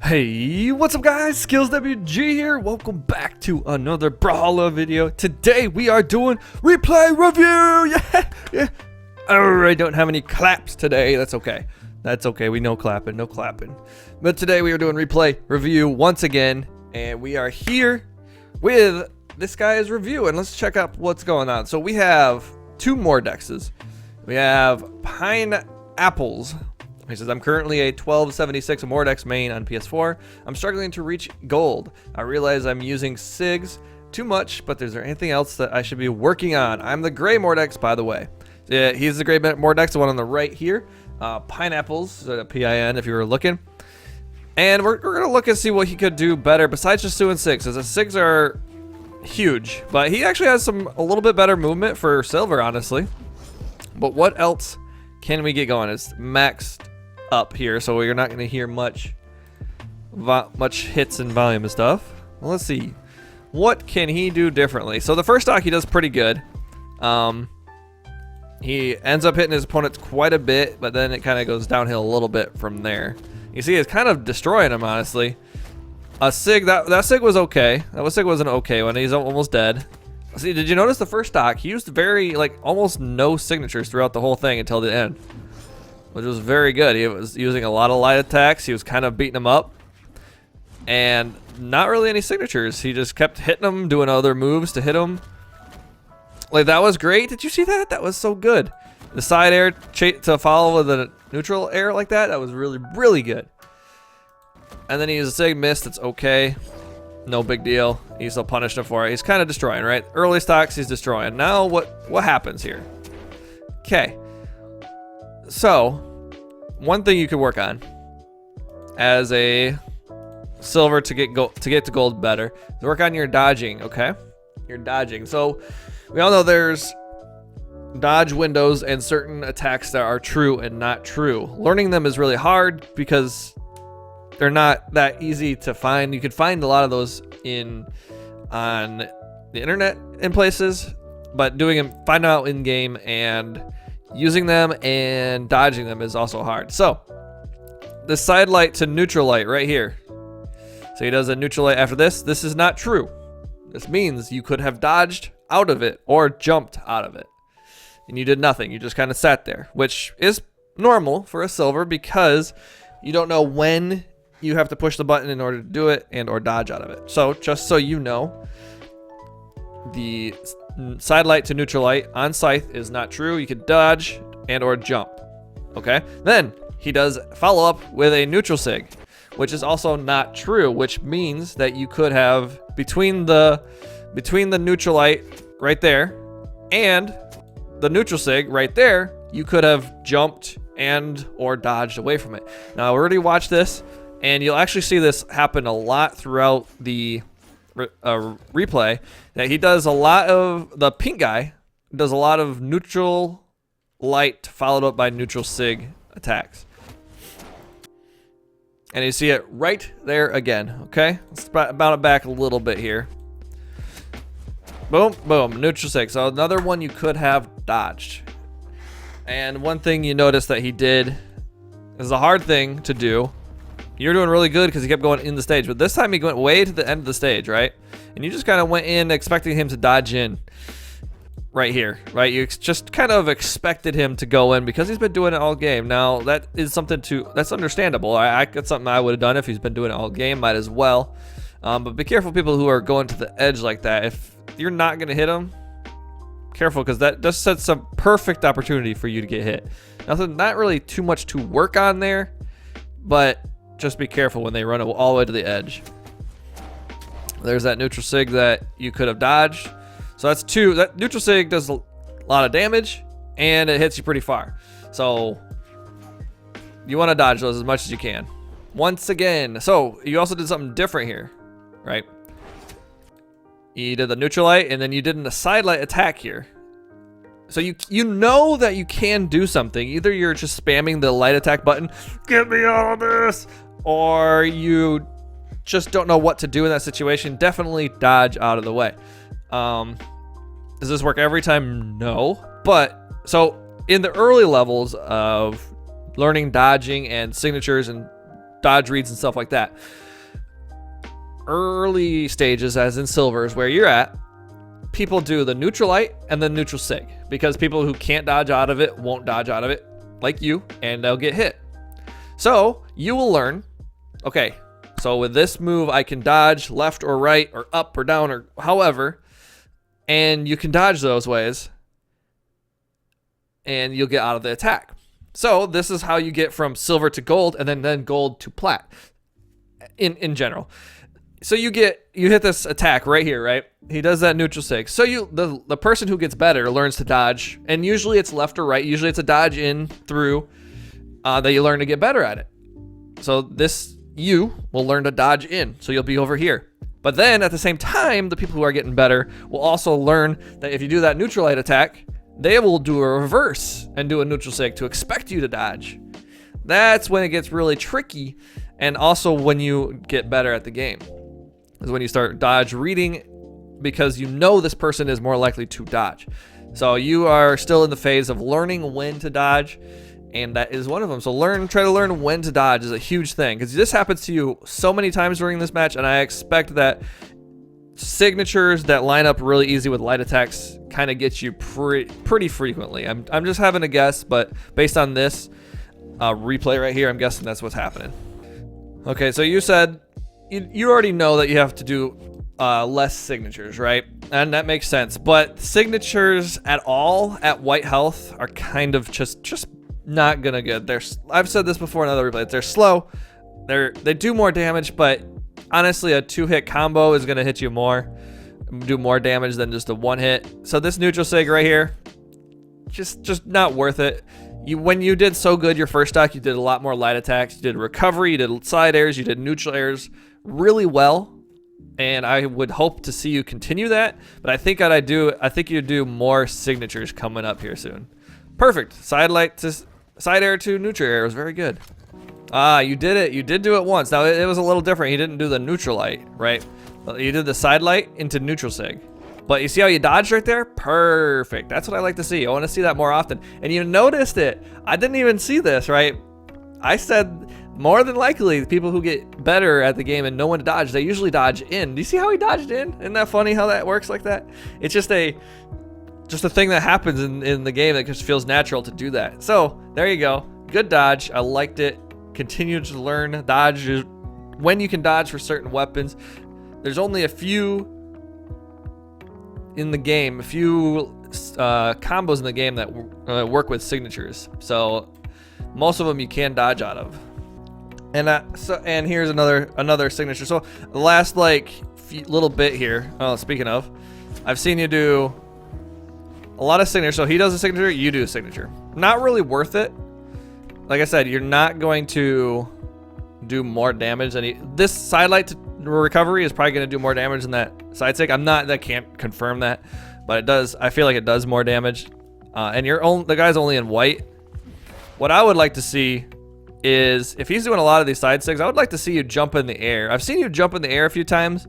Hey, what's up guys? Skills WG here. Welcome back to another Brawlhalla video. Today we are doing replay review. Yeah. Oh, I don't have any claps today. That's okay. That's okay. We no clapping, no clapping. But today we are doing replay review once again, and we are here with this guy's review, and let's check out what's going on. So we have two more dexes. We have Pineapples. He says, I'm currently a 1276 Mordex main on PS4. I'm struggling to reach gold. I realize I'm using SIGs too much, but is there anything else that I should be working on? I'm the gray Mordex, by the way. Yeah, he's the gray Mordex, the one on the right here. Pineapples, P-I-N if you were looking. And we're going to look and see what he could do better besides just doing SIGs. As the SIGs are huge, but he actually has a little bit better movement for silver, honestly. But what else can we get going? It's maxed up here, so you're not going to hear much hits and volume and stuff. Well, let's see, what can he do differently? So the first stock he does pretty good. He ends up hitting his opponents quite a bit, but then it kind of goes downhill a little bit from there. You see, it's kind of destroying him, honestly. A SIG, that SIG was okay. That SIG was an okay one. He's almost dead. See, did you notice the first stock? He used almost no signatures throughout the whole thing until the end, which was very good. He was using a lot of light attacks. He was kind of beating them up, and not really any signatures. He just kept hitting them, doing other moves to hit them. Like, that was great. Did you see that? That was so good. The side air to follow with a neutral air like that, that was really, really good. And then he used a SIG miss. That's okay. No big deal. He's still punished him for it. He's kind of destroying, right? Early stocks, he's destroying. Now, what happens here? Okay. So, one thing you could work on as a silver to get to gold better is work on your dodging. Okay, your dodging. So, we all know there's dodge windows and certain attacks that are true and not true. Learning them is really hard because they're not that easy to find. You can find a lot of those on the internet in places, but find out in game and using them and dodging them is also hard. So the side light to neutral light right here. So he does a neutral light after this. This is not true. This means you could have dodged out of it or jumped out of it, and you did nothing. You just kind of sat there, which is normal for a silver because you don't know when you have to push the button in order to do it and or dodge out of it. So just so you know, the side light to neutral light on Scythe is not true. You can dodge and or jump. Okay, then he does follow up with a neutral SIG, which is also not true, which means that you could have between the neutral light right there and the neutral SIG right there, you could have jumped and or dodged away from it. Now I already watched this, and you'll actually see this happen a lot throughout the replay, that he does a lot of, the pink guy does a lot of neutral light followed up by neutral SIG attacks. And you see it right there again, okay? Let's bounce it back a little bit here. Boom, boom, neutral SIG. So another one you could have dodged. And one thing you notice that he did is a hard thing to do. You're doing really good because he kept going in the stage, but this time he went way to the end of the stage, right? And you just kind of went in expecting him to dodge in right here, right? You just kind of expected him to go in because he's been doing it all game. Now, that is something that's understandable. That's something I would have done if he's been doing it all game, might as well. But be careful, people who are going to the edge like that. If you're not going to hit him, careful, because that just sets a perfect opportunity for you to get hit. Not really too much to work on there, but just be careful when they run all the way to the edge. There's that neutral SIG that you could have dodged. So that's two. That neutral SIG does a lot of damage, and it hits you pretty far. So you want to dodge those as much as you can. Once again, so you also did something different here, right? You did the neutral light, and then you did a side light attack here. So you know that you can do something. Either you're just spamming the light attack button, get me out of this, or you just don't know what to do in that situation. Definitely dodge out of the way. Does this work every time? No. But so in the early levels of learning dodging and signatures and dodge reads and stuff like that. Early stages, as in silvers, where you're at, people do the neutral light and the neutral sig, because people who can't dodge out of it won't dodge out of it, like you, and they'll get hit. So you will learn, okay, so with this move, I can dodge left or right or up or down or however, and you can dodge those ways, and you'll get out of the attack. So this is how you get from silver to gold, and then gold to plat in general. So you hit this attack right here, right? He does that neutral sig. So the person who gets better learns to dodge, and usually it's left or right. Usually it's a dodge in through that you learn to get better at it. So you will learn to dodge in, so you'll be over here. But then at the same time, the people who are getting better will also learn that if you do that neutral light attack, they will do a reverse and do a neutral sig to expect you to dodge. That's when it gets really tricky, and also when you get better at the game is when you start dodge reading, because you know this person is more likely to dodge. So you are still in the phase of learning when to dodge, and that is one of them. So try to learn when to dodge is a huge thing, because this happens to you so many times during this match, and I expect that signatures that line up really easy with light attacks kind of get you pretty frequently. I'm just having a guess, but based on this replay right here, I'm guessing that's what's happening. Okay, so you said you already know that you have to do less signatures, right? And that makes sense. But signatures at all at white health are kind of just not gonna good. I've said this before in other replays. They're slow. They do more damage, but honestly, a 2-hit combo is gonna hit you more, do more damage than just a 1-hit. So this neutral sig right here, just not worth it. When you did so good your first stock, you did a lot more light attacks. You did recovery, you did side airs, you did neutral airs really well, and I would hope to see you continue that. But I think you do more signatures coming up here soon. Perfect. Side air to neutral air was very good. You did it. You did do it once. Now it was a little different. He didn't do the neutral light, right? You did the side light into neutral sig. But you see how you dodged right there? Perfect. That's what I like to see. I want to see that more often. And you noticed it. I didn't even see this, right? I said more than likely the people who get better at the game and know when to dodge, they usually dodge in. Do you see how he dodged in? Isn't that funny how that works like that? It's just a thing that happens in the game that just feels natural to do that. So there you go. Good dodge. I liked it. Continue to learn dodge when you can dodge for certain weapons. There's only a few in the game, a few combos in the game that work with signatures. So most of them you can dodge out of. And here's another signature. So the last little bit here. Oh, speaking of, I've seen you do a lot of signatures. So he does a signature, you do a signature. Not really worth it. Like I said, you're not going to do more damage than this side light to recovery is probably going to do more damage than that side sig. I can't confirm that, but it does. I feel like it does more damage. And the guy's only in white. What I would like to see is if he's doing a lot of these side sigs, I would like to see you jump in the air. I've seen you jump in the air a few times.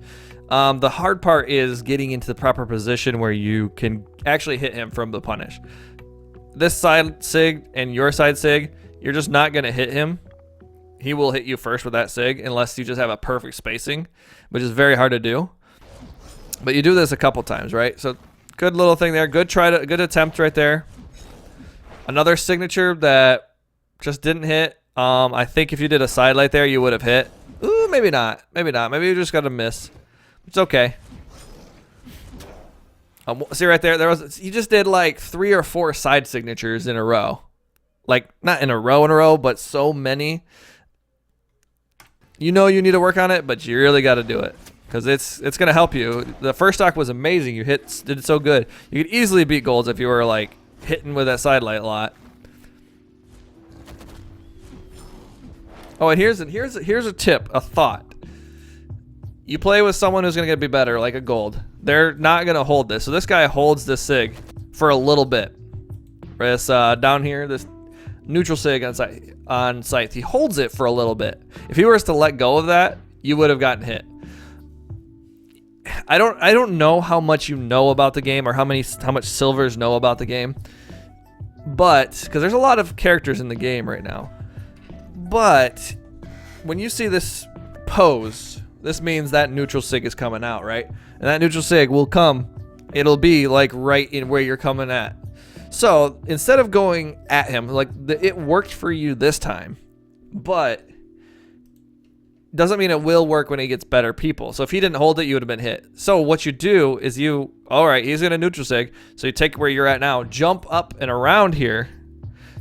The hard part is getting into the proper position where you can actually hit him from the punish. This side sig and your side sig, you're just not going to hit him. He will hit you first with that sig unless you just have a perfect spacing, which is very hard to do. But you do this a couple times, right? So good little thing there. Good attempt right there. Another signature that just didn't hit. I think if you did a side light there, you would have hit. Ooh, maybe not. Maybe not. Maybe you just got to miss. It's okay. See right there? You just did like 3 or 4 side signatures in a row. Like not in a row, but so many. You know you need to work on it, but you really got to do it because it's gonna help you. The first stock was amazing. You did so good. You could easily beat golds if you were like hitting with that side light a lot. Oh, and here's a tip, a thought. You play with someone who's gonna be better, like a gold. They're not gonna hold this. So this guy holds this sig for a little bit. This down here, this neutral sig on scythe. He holds it for a little bit. If he was to let go of that, you would have gotten hit. I don't know how much you know about the game or how much silvers know about the game, but because there's a lot of characters in the game right now. But when you see this pose, this means that neutral sig is coming out, right? And that neutral sig will come. It'll be like right in where you're coming at. So instead of going at him, like it worked for you this time, but doesn't mean it will work when he gets better people. So if he didn't hold it, you would have been hit. So what you do is all right, he's going to neutral sig. So you take where you're at now, jump up and around here.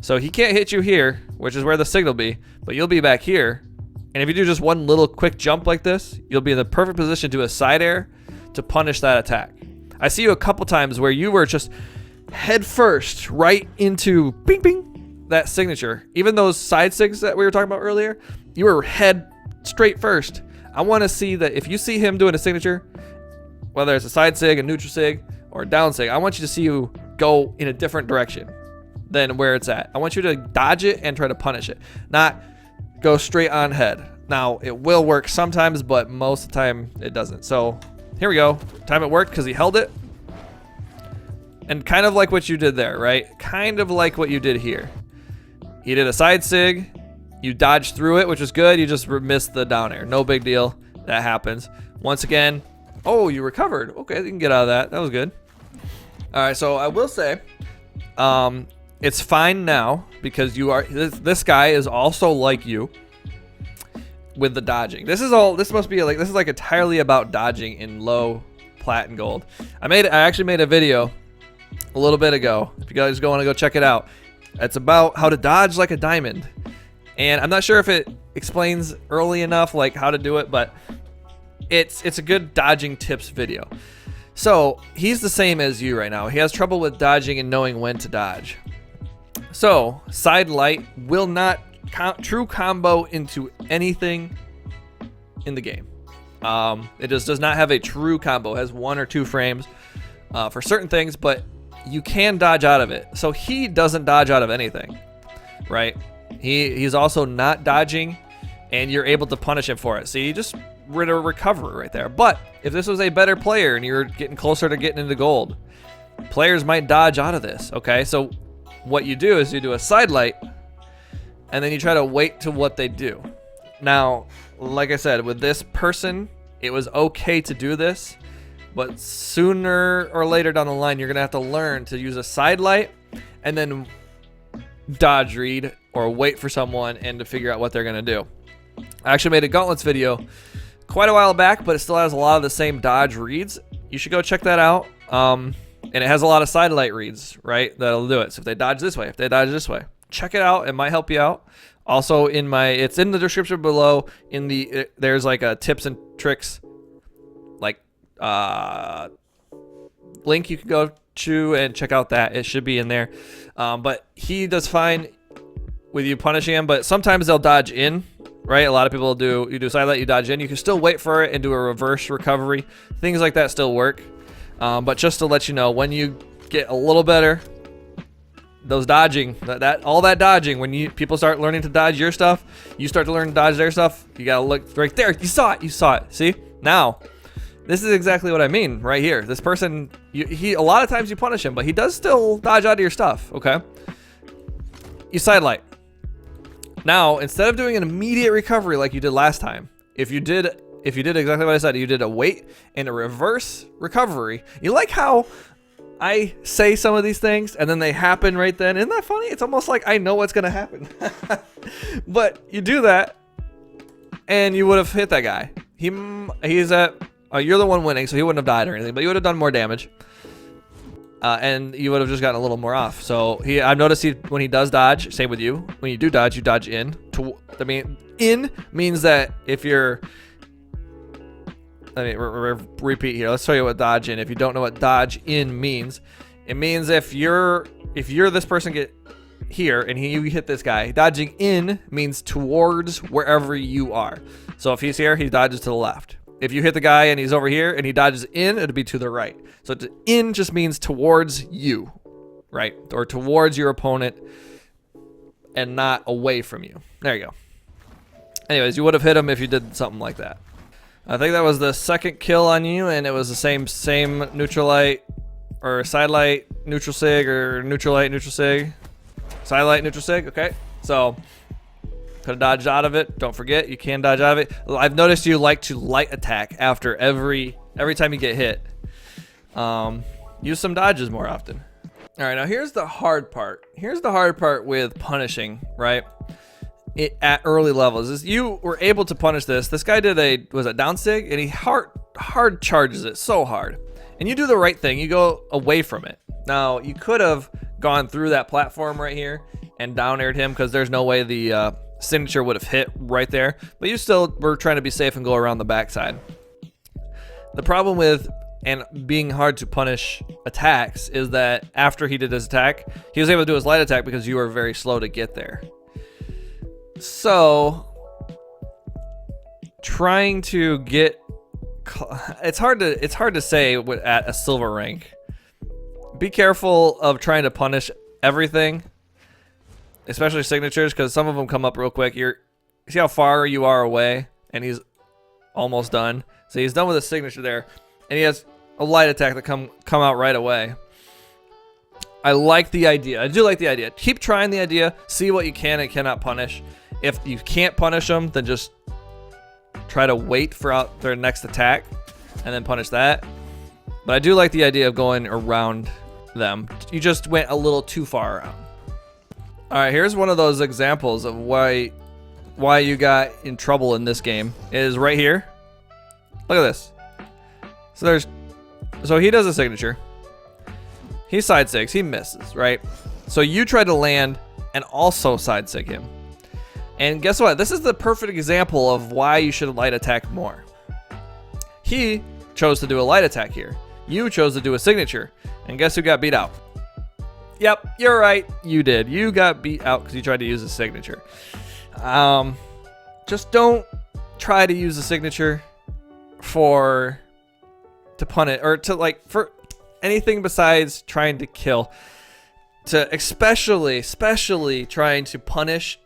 So he can't hit you here, which is where the sig will be, but you'll be back here. And if you do just one little quick jump like this, you'll be in the perfect position to a side air to punish that attack. I see you a couple times where you were just head first right into bing bing that signature. Even those side sigs that we were talking about earlier, you were head straight first. I want to see that if you see him doing a signature, whether it's a side sig, a neutral sig, or a down sig, I want you to see you go in a different direction than where it's at. I want you to dodge it and try to punish it, not go straight on head. Now, it will work sometimes, but most of the time it doesn't. So here we go. Time it worked because he held it. And kind of like what you did there, right? Kind of like what you did here. He did a side sig. You dodged through it, which is good. You just missed the down air. No big deal. That happens. Once again, oh, you recovered. Okay, you can get out of that. That was good. All right, so I will say, it's fine now because you are. This guy is also like you with the dodging. This must be like this is like entirely about dodging in low plat and gold. I actually made a video a little bit ago. If you guys want to go check it out, it's about how to dodge like a diamond. And I'm not sure if it explains early enough like how to do it, but it's a good dodging tips video. So he's the same as you right now. He has trouble with dodging and knowing when to dodge. So side light will not true combo into anything in the game. It just does not have a true combo. It has 1 or 2 frames for certain things, but you can dodge out of it. So he doesn't dodge out of anything, right? He's also not dodging, and you're able to punish him for it. So you just rid of recovery right there. But if this was a better player and you're getting closer to getting into gold, players might dodge out of this, okay? So what you do is you do a side light, and then you try to wait to what they do. Now, like I said, with this person, it was okay to do this, but sooner or later down the line, you're going to have to learn to use a side light and then dodge read or wait for someone and to figure out what they're going to do. I actually made a gauntlets video quite a while back, but it still has a lot of the same dodge reads. You should go check that out. And it has a lot of side light reads, right? That'll do it. So if they dodge this way, if they dodge this way, check it out. It might help you out. Also it's in the description below. There's like a tips and tricks like link you can go to and check out that. It should be in there. But he does fine with you punishing him, but sometimes they'll dodge in, right? A lot of people you do side light, you dodge in. You can still wait for it and do a reverse recovery. Things like that still work. But just to let you know, when you get a little better, those dodging, all that dodging, when people start learning to dodge your stuff, you start to learn to dodge their stuff. You gotta look right there. You saw it. See? Now, this is exactly what I mean right here. This person, a lot of times you punish him, but he does still dodge out of your stuff, okay? You side light. Now, instead of doing an immediate recovery like you did last time, if you did exactly what I said, you did a wait and a reverse recovery. You like how I say some of these things and then they happen right then? Isn't that funny? It's almost like I know what's gonna happen. But you do that and you would have hit that guy. He's at you're the one winning, so he wouldn't have died or anything, but you would have done more damage. And you would have just gotten a little more off. So I've noticed when he does dodge, same with you. When you do dodge, you dodge in. In means that if you're, let me repeat here. Let's show you what dodge in. If you don't know what dodge in means, it means if you're this person get here and you hit this guy, dodging in means towards wherever you are. So if he's here, he dodges to the left. If you hit the guy and he's over here and he dodges in, it'll be to the right. So in just means towards you, right? Or towards your opponent and not away from you. There you go. Anyways, you would have hit him if you did something like that. I think that was the second kill on you, and it was the same neutral light or side light, neutral sig, or neutral light, neutral sig, side light, neutral sig. Okay, so Could have dodged out of it. Don't forget, you can dodge out of it. I've noticed you like to light attack after every time you get hit. Use some dodges more often. All right, now here's the hard part. Here's the hard part with punishing, right? At early levels is you were able to punish this. This guy did a down sig, and he hard charges it so hard. And you do the right thing. You go away from it. Now you could have gone through that platform right here and down aired him because there's no way the signature would have hit right there. But you still were trying to be safe and go around the backside. The problem with and being hard to punish attacks is that after he did his attack, he was able to do his light attack because you were very slow to get there. So trying to get it's hard to say at a silver rank. Be careful of trying to punish everything, especially signatures, because some of them come up real quick. See how far you are away, and he's almost done. So he's done with a signature there, and he has a light attack that come out right away. I like the idea. I do like the idea. Keep trying the idea. See what you can and cannot punish. If you can't punish them, then just try to wait for their next attack and then punish that. But I do like the idea of going around them. You just went a little too far around. All right, here's one of those examples of why you got in trouble in this game is right here. Look at this. So he does a signature. He side sigs, he misses, right? So you try to land and also side sig him. And guess what? This is the perfect example of why you should light attack more. He chose to do a light attack here. You chose to do a signature. And guess who got beat out? Yep, you're right. You did. You got beat out because you tried to use a signature. Just don't try to use a signature to punish or for anything besides trying to kill. Especially trying to punish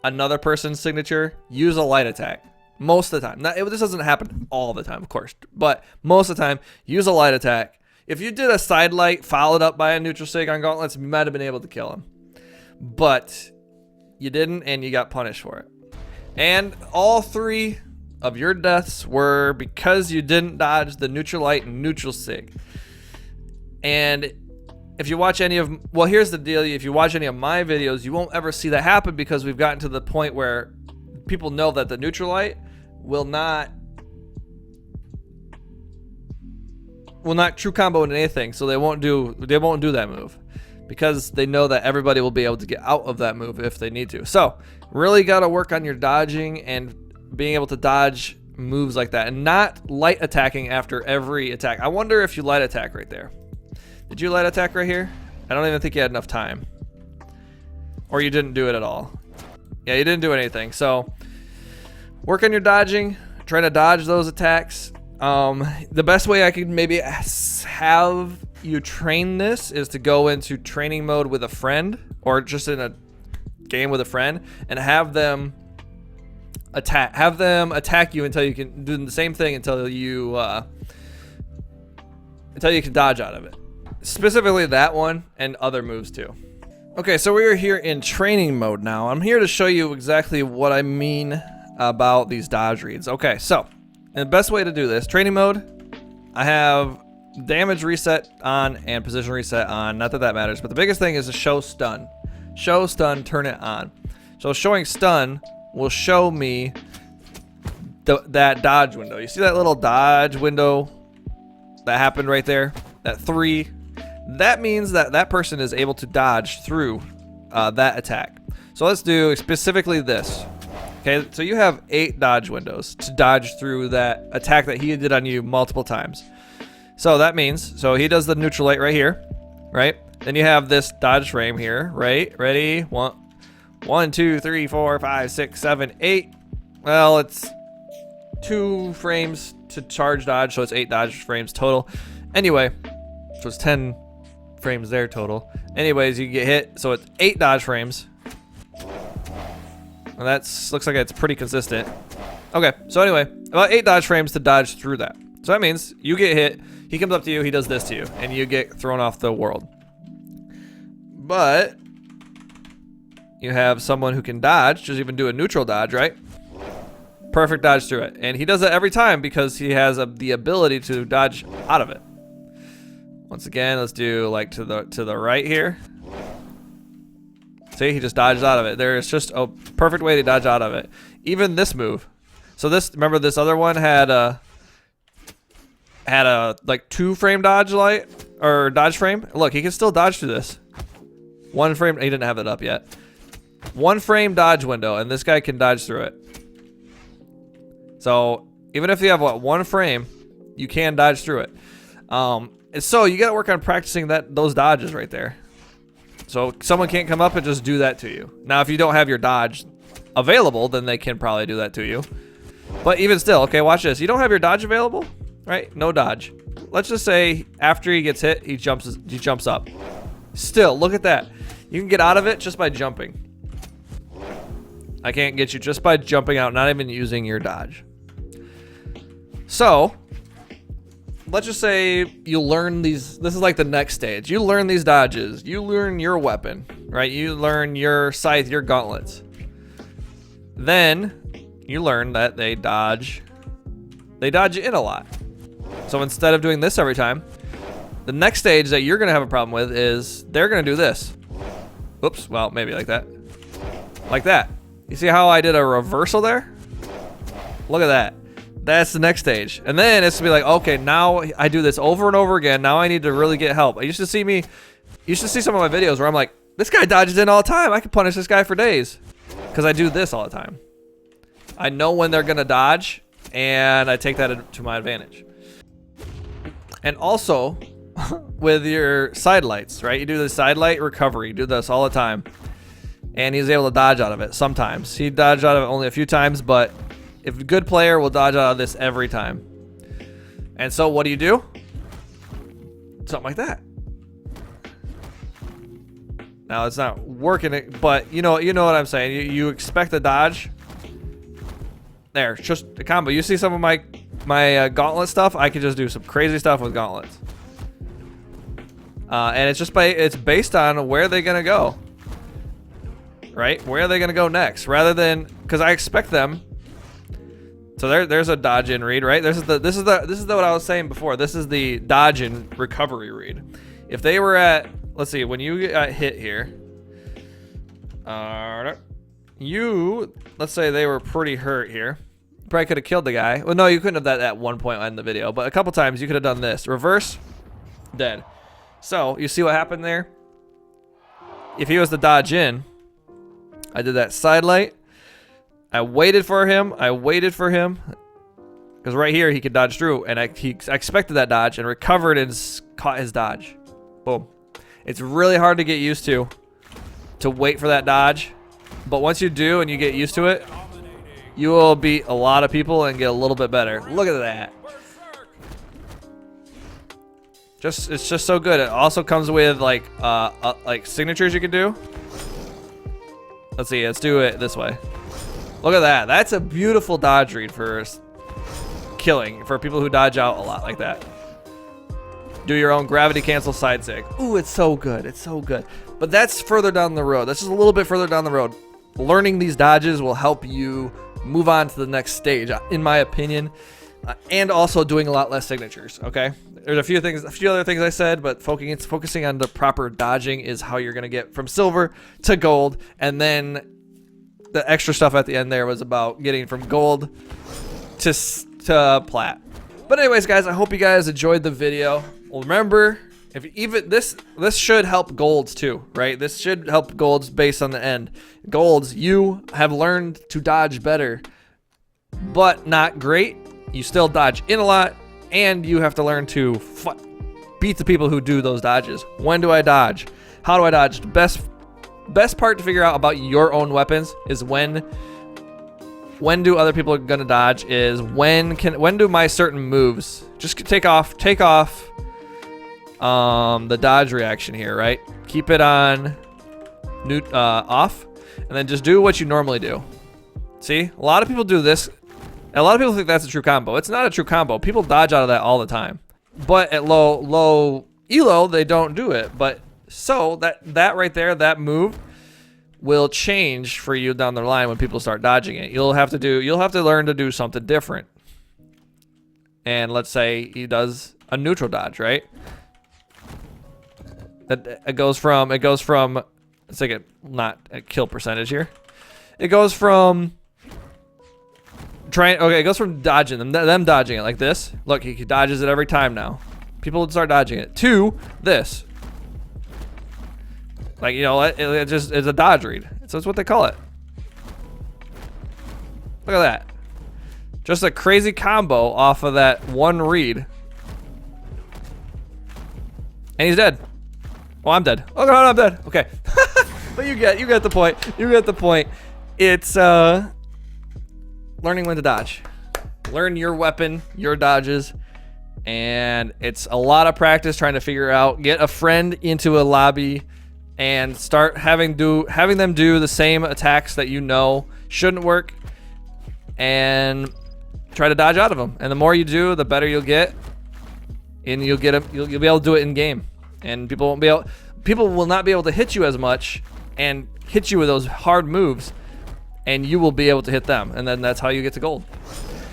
another person's signature, use a light attack. Most of the time. This doesn't happen all the time, of course, but most of the time, use a light attack. If you did a side light followed up by a neutral sig on gauntlets, you might have been able to kill him. But you didn't, and you got punished for it. And all 3 of your deaths were because you didn't dodge the neutral light and neutral sig. And if you watch here's the deal. If you watch any of my videos, you won't ever see that happen because we've gotten to the point where people know that the neutral light will not true combo into anything. So they won't do that move because they know that everybody will be able to get out of that move if they need to. So really got to work on your dodging and being able to dodge moves like that and not light attacking after every attack. I wonder if you light attack right there. Did you light attack right here? I don't even think you had enough time. Or you didn't do it at all. Yeah, you didn't do anything. So work on your dodging. Try to dodge those attacks. The best way I could maybe have you train this is to go into training mode with a friend or just in a game with a friend and have them attack you until you can do the same thing until you can dodge out of it. Specifically that one and other moves too. Okay, so we are here in training mode now. I'm here to show you exactly what I mean about these dodge reads. Okay, so the best way to do this, training mode, I have damage reset on and position reset on. Not that that matters, but the biggest thing is to show stun. Show stun, turn it on. So showing stun will show me that dodge window. You see that little dodge window that happened right there? That 3. That means that that person is able to dodge through that attack. So let's do specifically this. Okay, so you have 8 dodge windows to dodge through that attack that he did on you multiple times. So that means, so he does the neutral light right here, right? Then you have this dodge frame here, right? Ready? 1, 2, 3, 4, 5, 6, 7, 8. Well, it's 2 frames to charge dodge, so it's 8 dodge frames total. Anyway, so it's 10 frames there total. Anyways, you get hit, so it's 8 dodge frames. And looks like it's pretty consistent. Okay, so anyway, about 8 dodge frames to dodge through that. So that means you get hit, he comes up to you, he does this to you, and you get thrown off the world. But you have someone who can dodge, just even do a neutral dodge, right? Perfect dodge through it. And he does that every time because he has the ability to dodge out of it. Once again, let's do like to the right here. See, he just dodged out of it. There's just a perfect way to dodge out of it. Even this move. So this, remember this other one had a like 2-frame dodge light or dodge frame. Look, he can still dodge through this. 1 frame. He didn't have it up yet. 1 frame dodge window, and this guy can dodge through it. So even if you have what 1 frame, you can dodge through it. And so you got to work on practicing those dodges right there. So someone can't come up and just do that to you. Now, if you don't have your dodge available, then they can probably do that to you. But even still, okay, watch this. You don't have your dodge available, right? No dodge. Let's just say after he gets hit, he jumps up. Still, look at that. You can get out of it just by jumping. I can't get you just by jumping out, not even using your dodge. So, let's just say you learn these. This is like the next stage. You learn these dodges. You learn your weapon, right? You learn your scythe, your gauntlets. Then you learn that they dodge in a lot. So instead of doing this every time, the next stage that you're going to have a problem with is they're going to do this. Oops, well, maybe like that. Like that. You see how I did a reversal there? Look at that. That's the next stage. And then it's going to be like, okay, now I do this over and over again. Now I need to really get help. You should see some of my videos where I'm like, this guy dodges in all the time. I can punish this guy for days. Because I do this all the time. I know when they're going to dodge, and I take that to my advantage. And also, with your side lights, right? You do the side light recovery. You do this all the time. And he's able to dodge out of it sometimes. He dodged out of it only a few times, but if a good player will dodge out of this every time. And so what do? Something like that. Now it's not working, but you know what I'm saying. You expect a dodge. There, just a combo. You see some of my gauntlet stuff? I can just do some crazy stuff with gauntlets. And it's based on where they're gonna go. Right? Where are they gonna go next? Rather than, because I expect them. So there's a dodge in read, right? This is what I was saying before. This is the dodge and recovery read. If they were at, let's see, when you got hit here, let's say they were pretty hurt here. Probably could have killed the guy. Well, no, you couldn't have that at one point in the video, but a couple times you could have done this. Reverse, dead. So you see what happened there? If he was to dodge in, I did that side light. I waited for him. Because right here he could dodge through, and I expected that dodge and recovered and caught his dodge. Boom. It's really hard to get used to wait for that dodge. But once you do and you get used to it, you will beat a lot of people and get a little bit better. Look at that. It's just so good. It also comes with like signatures you can do. Let's see. Let's do it this way. Look at that. That's a beautiful dodge read for killing, for people who dodge out a lot like that. Do your own gravity cancel side sig. Ooh, it's so good. It's so good. But that's further down the road. That's just a little bit further down the road. Learning these dodges will help you move on to the next stage, in my opinion, and also doing a lot less signatures. Okay, there's a few other things I said, but focusing on the proper dodging is how you're gonna get from silver to gold, and then the extra stuff at the end there was about getting from gold to plat. But anyways, guys, I hope you guys enjoyed the video. Well, remember, if even this should help golds too, right? This should help golds based on the end. Golds, you have learned to dodge better, but not great. You still dodge in a lot, and you have to learn to beat the people who do those dodges. When do I dodge? How do I dodge? The best part to figure out about your own weapons is when do other people gonna dodge, is when do my certain moves just take off the dodge reaction here, right? Keep it on off, and then just do what you normally do. See, a lot of people do this. A lot of people think that's a true combo. It's not a true combo. People dodge out of that all the time, but at low elo they don't do it. But so that right there, that move will change for you down the line when people start dodging it. You'll have to learn to do something different. And let's say he does a neutral dodge, right? That it goes from let's take it not a kill percentage here. It goes from it goes from dodging them dodging it like this. Look, he dodges it every time now. People would start dodging it to this. Like, you know, it just is a dodge read. So that's what they call it. Look at that. Just a crazy combo off of that one read. And he's dead. Oh, I'm dead. Oh, no, I'm dead. Okay. But you get the point. You get the point. It's learning when to dodge. Learn your weapon, your dodges. And it's a lot of practice trying to figure out. Get a friend into a lobby and start having them do the same attacks that you know shouldn't work, and try to dodge out of them. And the more you do, the better you'll get, and you'll be able to do it in game. And people will not be able to hit you as much and hit you with those hard moves, and you will be able to hit them, and then that's how you get to gold.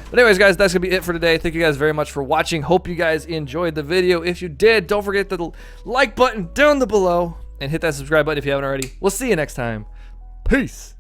But anyways, guys, that's gonna be it for today. Thank you guys very much for watching. Hope you guys enjoyed the video. If you did, don't forget the like button down below and hit that subscribe button if you haven't already. We'll see you next time. Peace.